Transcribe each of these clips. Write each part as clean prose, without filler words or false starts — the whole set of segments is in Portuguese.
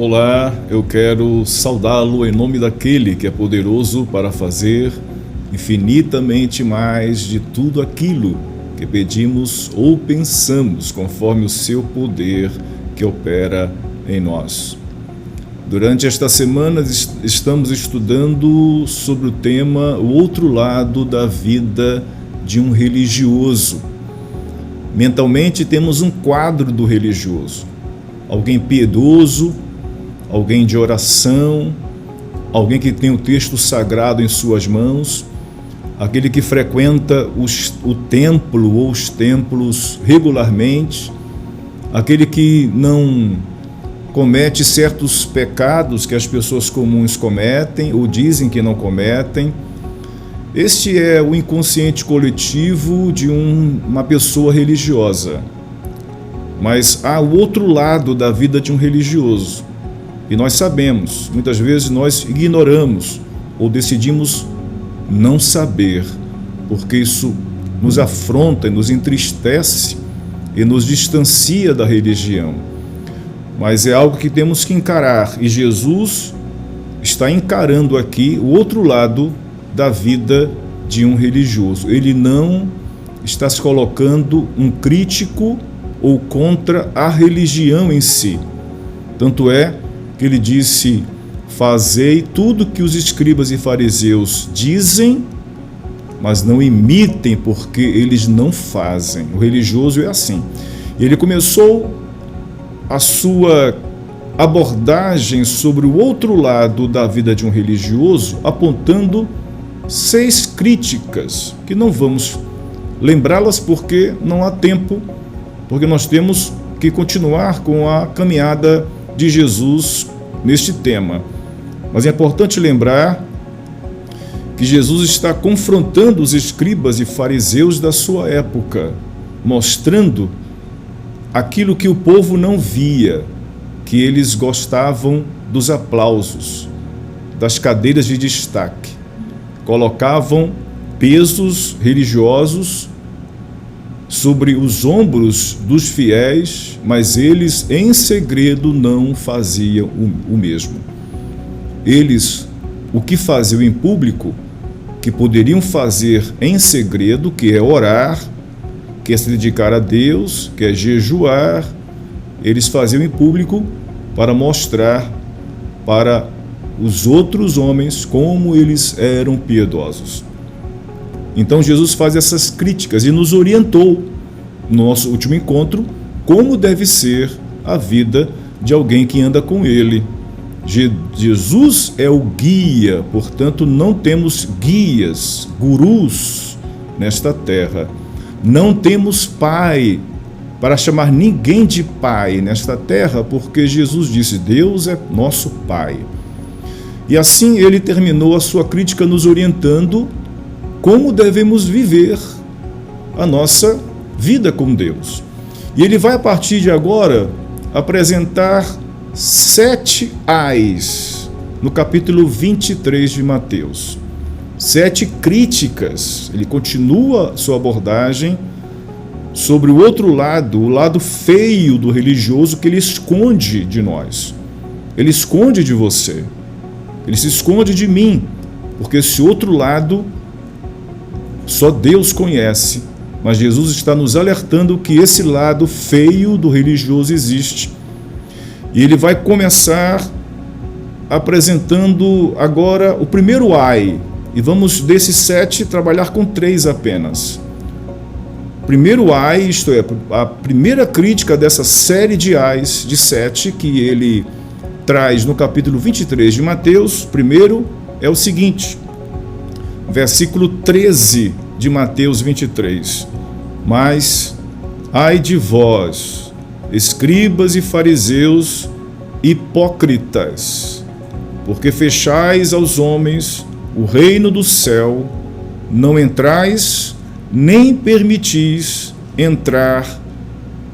Olá, eu quero saudá-lo em nome daquele que é poderoso para fazer infinitamente mais de tudo aquilo que pedimos ou pensamos, conforme o seu poder que opera em nós. Durante esta semana estamos estudando sobre o tema o outro lado da vida de um religioso. Mentalmente temos um quadro do religioso, alguém piedoso, alguém de oração, alguém que tem o texto sagrado em suas mãos, aquele que frequenta o templo ou os templos regularmente, aquele que não comete certos pecados que as pessoas comuns cometem ou dizem que não cometem. Este é o inconsciente coletivo de uma pessoa religiosa. Mas há o outro lado da vida de um religioso. E nós sabemos, muitas vezes nós ignoramos ou decidimos não saber, porque isso nos afronta e nos entristece e nos distancia da religião. Mas é algo que temos que encarar, e Jesus está encarando aqui o outro lado da vida de um religioso. Ele não está se colocando um crítico ou contra a religião em si. Tanto é que ele disse: fazei tudo que os escribas e fariseus dizem, mas não imitem, porque eles não fazem. O religioso é assim. E ele começou a sua abordagem sobre o outro lado da vida de um religioso, apontando 6 críticas, que não vamos lembrá-las porque não há tempo, porque nós temos que continuar com a caminhada de Jesus neste tema. Mas é importante lembrar que Jesus está confrontando os escribas e fariseus da sua época, mostrando aquilo que o povo não via, que eles gostavam dos aplausos, das cadeiras de destaque. Colocavam pesos religiosos sobre os ombros dos fiéis, mas eles em segredo não faziam o mesmo. Eles, o que faziam em público, que poderiam fazer em segredo, que é orar, que é se dedicar a Deus, que é jejuar, eles faziam em público para mostrar para os outros homens como eles eram piedosos. Então Jesus faz essas críticas e nos orientou no nosso último encontro como deve ser a vida de alguém que anda com ele. Jesus é o guia, portanto não temos guias, gurus nesta terra. Não temos pai para chamar ninguém de pai nesta terra, porque Jesus disse: Deus é nosso pai. E assim ele terminou a sua crítica nos orientando como devemos viver a nossa vida com Deus. E ele vai, a partir de agora, apresentar 7 ais no capítulo 23 de Mateus. 7 críticas. Ele continua sua abordagem sobre o outro lado, o lado feio do religioso que ele esconde de nós. Ele esconde de você. Ele se esconde de mim, porque esse outro lado só Deus conhece, mas Jesus está nos alertando que esse lado feio do religioso existe. E ele vai começar apresentando agora o primeiro ai, e vamos desses 7 trabalhar com 3 apenas. Primeiro ai, isto é, a primeira crítica dessa série de ais, de 7, que ele traz no capítulo 23 de Mateus, primeiro é o seguinte, versículo 13 de Mateus 23. Mas, ai de vós, escribas e fariseus hipócritas, porque fechais aos homens o reino do céu, não entrais, nem permitis entrar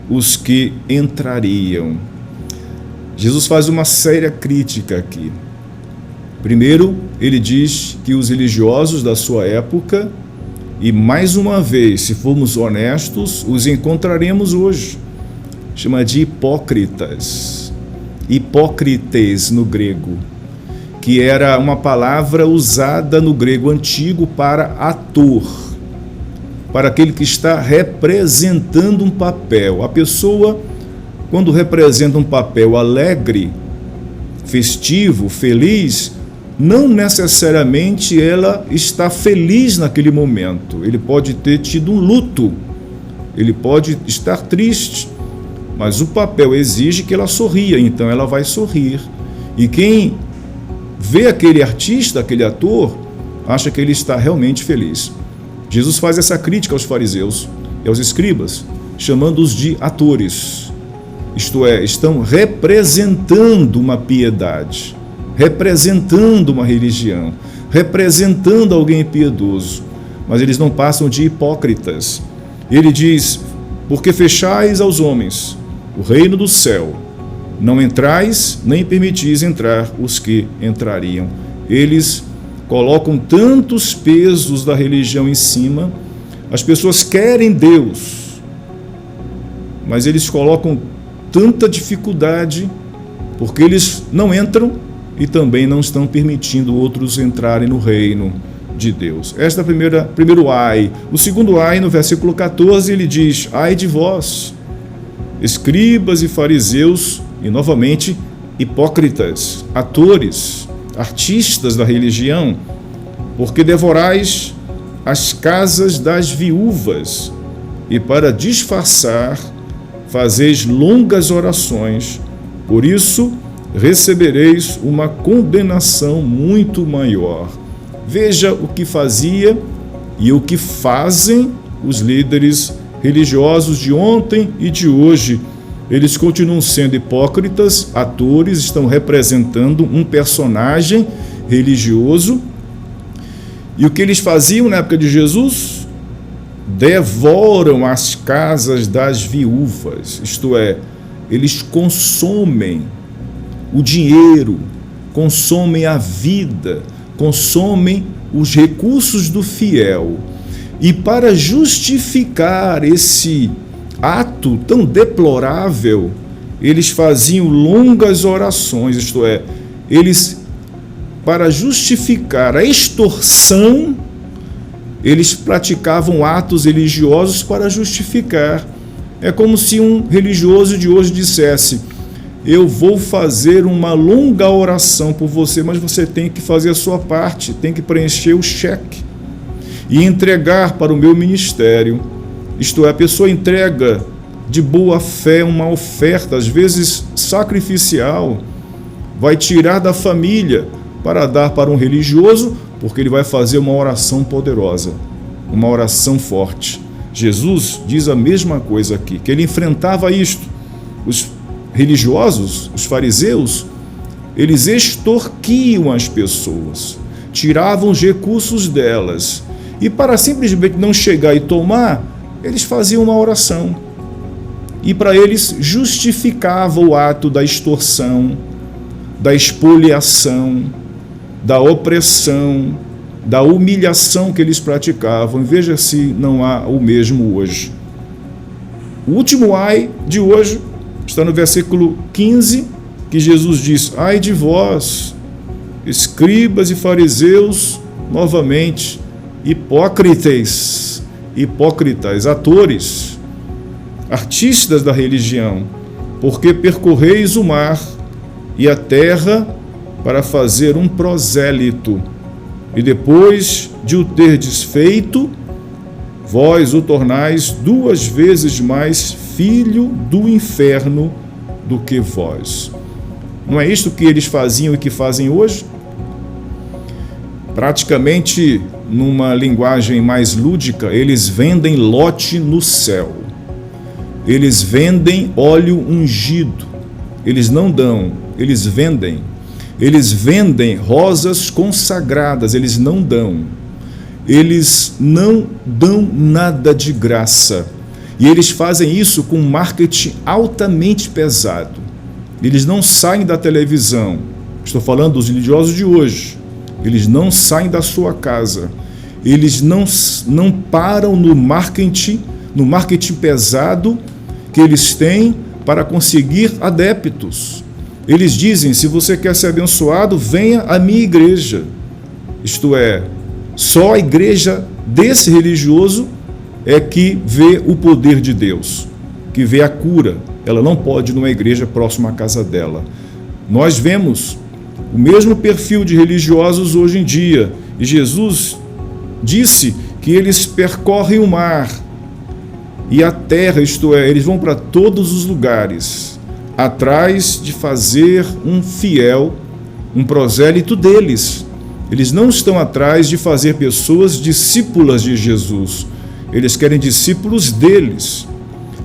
os que entrariam. Jesus faz uma séria crítica aqui. Primeiro, ele diz que os religiosos da sua época, e mais uma vez, se formos honestos, os encontraremos hoje, chama de hipócritas. hipócrites no grego, que era uma palavra usada no grego antigo para ator, para aquele que está representando um papel. A pessoa, quando representa um papel alegre, festivo, feliz, não necessariamente ela está feliz naquele momento. Ele pode ter tido um luto, ele pode estar triste, mas o papel exige que ela sorria, então ela vai sorrir. E quem vê aquele artista, aquele ator, acha que ele está realmente feliz. Jesus faz essa crítica aos fariseus e aos escribas, chamando-os de atores. Isto é, estão representando uma piedade, representando uma religião, representando alguém piedoso, mas eles não passam de hipócritas. Ele diz: porque fechais aos homens o reino do céu, não entrais, nem permitis entrar os que entrariam. Eles colocam tantos pesos da religião em cima, as pessoas querem Deus, mas eles colocam tanta dificuldade, porque eles não entram e também não estão permitindo outros entrarem no reino de Deus. Esta é a primeiro ai. O segundo ai, no versículo 14, ele diz: ai de vós, escribas e fariseus, e novamente hipócritas, atores, artistas da religião, porque devorais as casas das viúvas, e para disfarçar fazeis longas orações, por isso recebereis uma condenação muito maior. Veja o que fazia e o que fazem os líderes religiosos de ontem e de hoje. Eles continuam sendo hipócritas, atores, estão representando um personagem religioso. E o que eles faziam na época de Jesus? Devoram as casas das viúvas, isto é, eles consomem o dinheiro, consomem a vida, consomem os recursos do fiel. E para justificar esse ato tão deplorável, eles faziam longas orações, isto é, eles, para justificar a extorsão, eles praticavam atos religiosos para justificar. É como se um religioso de hoje dissesse: eu vou fazer uma longa oração por você, mas você tem que fazer a sua parte, tem que preencher o cheque e entregar para o meu ministério. Isto é, a pessoa entrega de boa fé uma oferta, às vezes sacrificial, vai tirar da família para dar para um religioso, porque ele vai fazer uma oração poderosa, uma oração forte. Jesus diz a mesma coisa aqui, que ele enfrentava isto. Os religiosos, os fariseus, eles extorquiam as pessoas, tiravam os recursos delas, e para simplesmente não chegar e tomar, eles faziam uma oração. E para eles justificava o ato da extorsão, da espoliação, da opressão, da humilhação que eles praticavam. Veja se não há o mesmo hoje. O último ai de hoje está no versículo 15, que Jesus diz: ai de vós, escribas e fariseus, novamente, hipócritas, atores, artistas da religião, porque percorreis o mar e a terra para fazer um prosélito, e depois de o terdes feito, vós o tornais 2 vezes mais filho do inferno do que vós. Não é isto que eles faziam e que fazem hoje? Praticamente, numa linguagem mais lúdica, eles vendem lote no céu. Eles vendem óleo ungido. Eles não dão, eles vendem. Eles vendem rosas consagradas, eles não dão. Eles não dão nada de graça. E eles fazem isso com um marketing altamente pesado. Eles não saem da televisão. Estou falando dos religiosos de hoje. Eles não saem da sua casa. Eles não param no marketing pesado que eles têm para conseguir adeptos. Eles dizem: se você quer ser abençoado, venha à minha igreja. Isto é, só a igreja desse religioso é que vê o poder de Deus, que vê a cura. Ela não pode ir numa igreja próxima à casa dela. Nós vemos o mesmo perfil de religiosos hoje em dia. E Jesus disse que eles percorrem o mar e a terra, isto é, eles vão para todos os lugares, atrás de fazer um fiel, um prosélito deles. Eles não estão atrás de fazer pessoas discípulas de Jesus. Eles querem discípulos deles,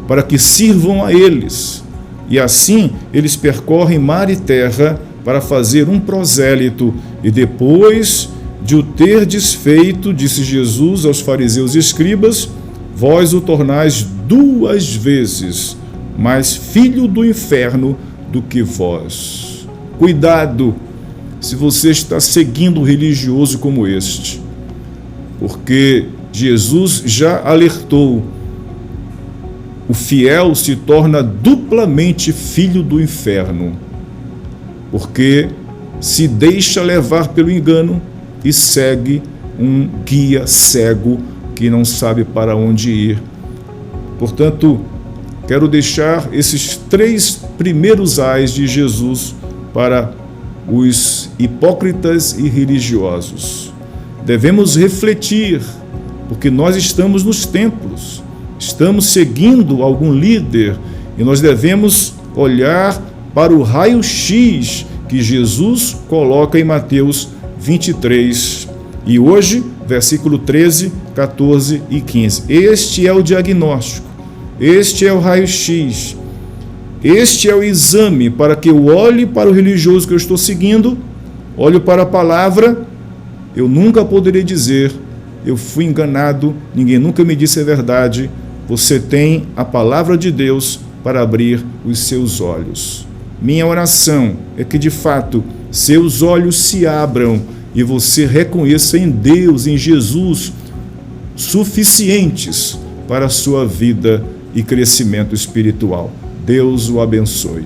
para que sirvam a eles. E assim eles percorrem mar e terra para fazer um prosélito. E depois de o ter desfeito, disse Jesus aos fariseus e escribas: vós o tornais 2 vezes mais filho do inferno do que vós. Cuidado se você está seguindo um religioso como este, porque Jesus já alertou: o fiel se torna duplamente filho do inferno, porque se deixa levar pelo engano e segue um guia cego que não sabe para onde ir. Portanto, quero deixar esses 3 primeiros ais de Jesus para os hipócritas e religiosos. Devemos refletir, porque nós estamos nos templos, estamos seguindo algum líder e nós devemos olhar para o raio-x que Jesus coloca em Mateus 23. E hoje, versículo 13, 14 e 15. Este é o diagnóstico, este é o raio-x, este é o exame para que eu olhe para o religioso que eu estou seguindo, olho para a palavra. Eu nunca poderei dizer: eu fui enganado, ninguém nunca me disse a verdade. Você tem a palavra de Deus para abrir os seus olhos. Minha oração é que, de fato, seus olhos se abram e você reconheça em Deus, em Jesus, suficientes para a sua vida e crescimento espiritual. Deus o abençoe.